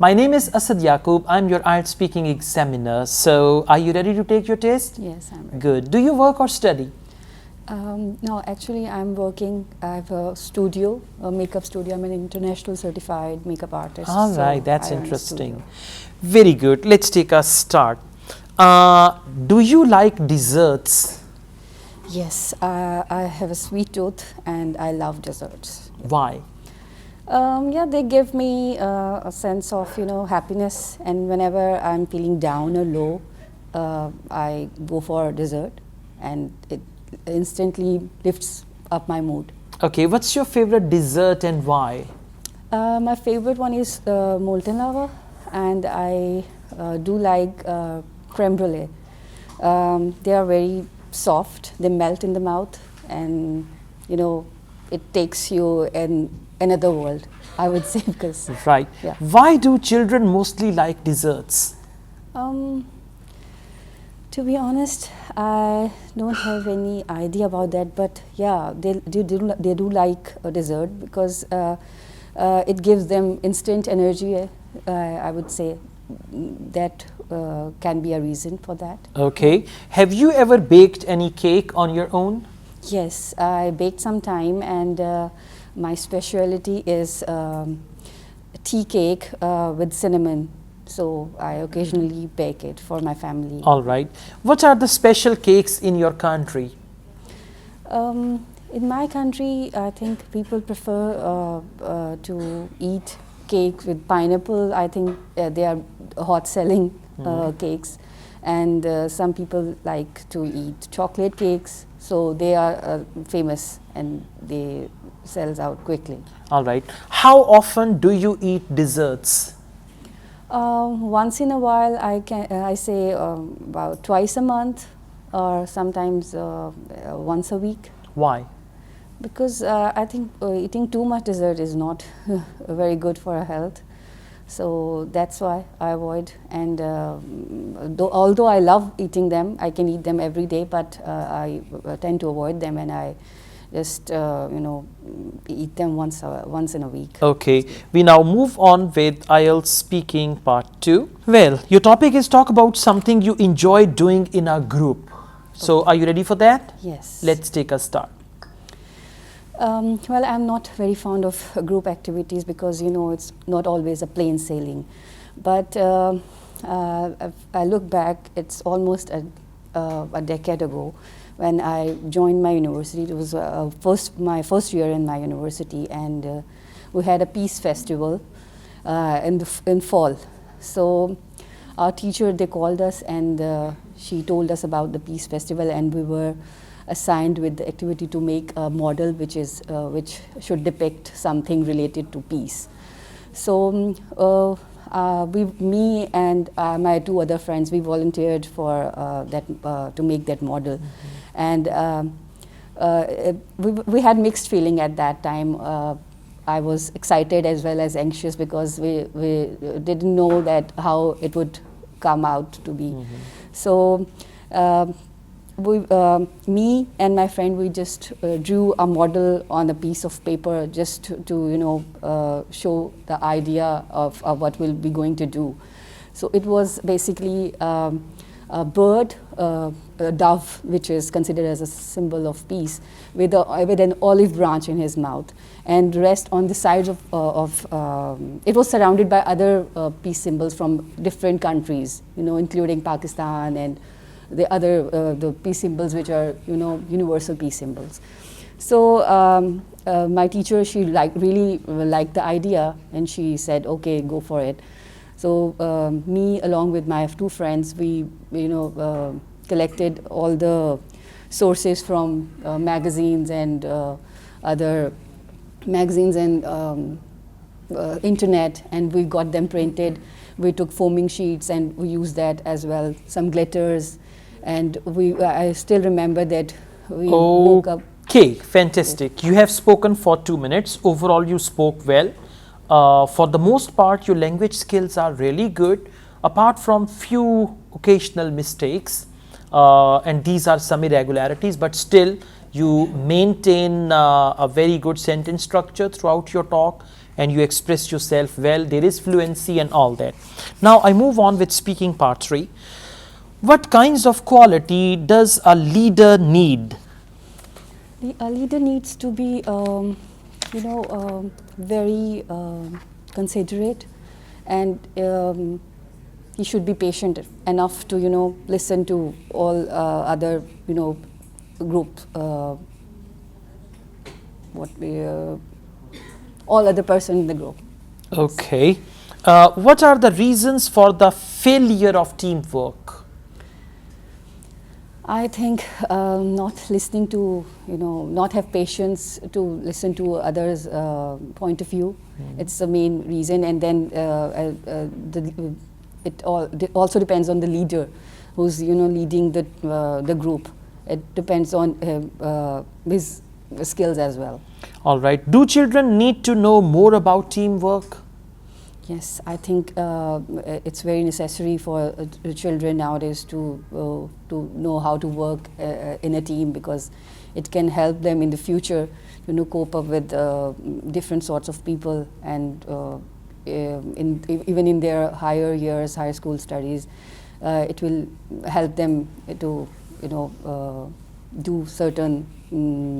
My name is Asad Yaqub. I'm your Ielts speaking examiner. So, are you ready to take your test? Yes, I'm ready. Good. Do you work or study? No, actually, I'm working. I have a studio, a makeup studio. I'm an international certified makeup artist. All so right, that's I run a interesting. studio. Very good. Let's take a start. Do you like desserts? Yes, I have a sweet tooth and I love desserts. Why? Yeah, they give me a sense of happiness, and whenever I'm feeling down or low, I go for dessert, and it instantly lifts up my mood. Okay, what's your favorite dessert and why? My favorite one is molten lava, and I do like creme brulee. They are very soft, they melt in the mouth, and it takes you in another world, I would say, because Right. Yeah. Why do children mostly like desserts? to be honest, I don't have any idea about that, but yeah, they do like a dessert because it gives them instant energy. I would say that can be a reason for that. Okay. Have you ever baked any cake on your own? Yes, I baked some time, and my specialty is tea cake with cinnamon. So I occasionally bake it for my family. All right. What are the special cakes in your country? In my country, I think people prefer to eat cake with pineapple. I think they are hot selling cakes, and some people like to eat chocolate cakes. So they are famous and they sells out quickly. All right. How often do you eat desserts? Once in a while, I say about twice a month, or sometimes once a week. Why? Because I think eating too much dessert is not very good for our health. So that's why I avoid. And although I love eating them, I can eat them every day, but I tend to avoid them, and I just eat them once in a week. Okay, we now move on with Ielts speaking part 2. Well, your topic is talk about something you enjoy doing in a group. So, are you ready for that? Yes. Let's take a start. Well, I'm not very fond of group activities because it's not always a plain sailing. But I look back, it's almost a decade ago when I joined my university. It was my first year in my university, and we had a peace festival in fall. So our teacher, they called us, and she told us about the peace festival, and we were assigned with the activity to make a model which should depict something related to peace. So me and my two other friends, we volunteered for to make that model. And we had mixed feeling at that time. I was excited as well as anxious because we didn't know that how it would come out to be. So me and my friend, we just drew a model on a piece of paper just to show the idea of what we'll be going to do. So it was basically a bird, a dove, which is considered as a symbol of peace, with an olive branch in his mouth, and rest on the sides of it was surrounded by other peace symbols from different countries, including Pakistan and the other the peace symbols which are universal peace symbols. So my teacher, she really liked the idea, and she said, okay, go for it. So me along with my two friends, we collected all the sources from magazines and other magazines and internet, and we got them printed. We took foaming sheets and we used that as well, some glitters. And I still remember that we woke up. Okay, fantastic. You have spoken for 2 minutes. Overall, you spoke well. For the most part, your language skills are really good, apart from few occasional mistakes. And these are some irregularities, but still you maintain a very good sentence structure throughout your talk, and you express yourself well. There is fluency and all that. Now I move on with speaking part 3. What kinds of quality does a leader need? A leader needs to be, very considerate, and he should be patient enough to, listen to all other, group, all other person in the group. Okay. What are the reasons for the failure of teamwork? I think not listening to, not have patience to listen to others' point of view. It's the main reason, and then it also depends on the leader who's, leading the group. It depends on his skills as well. All right. Do children need to know more about teamwork? Yes, I think it's very necessary for children nowadays to know how to work in a team, because it can help them in the future, cope up with different sorts of people, and even in their higher years, high school studies, it will help them to do certain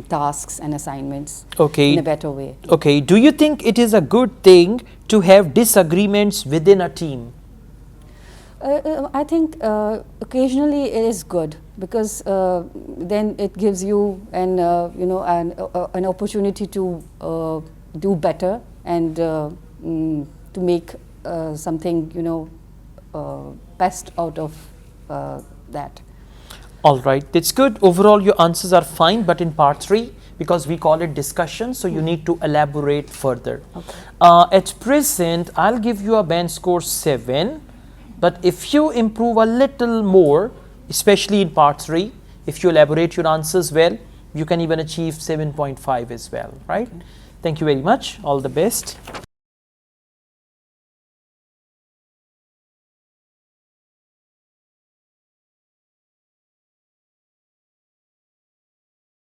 tasks and assignments in a better way. Okay. Do you think it is a good thing to have disagreements within a team? I think occasionally it is good, because then it gives you an opportunity to do better, and to make something best out of that. All right, that's good. Overall, your answers are fine, but in part 3, because we call it discussion, so you need to elaborate further. Okay. At present, I'll give you a band score 7, but if you improve a little more, especially in part 3, if you elaborate your answers well, you can even achieve 7.5 as well, right? Okay. Thank you very much. All the best.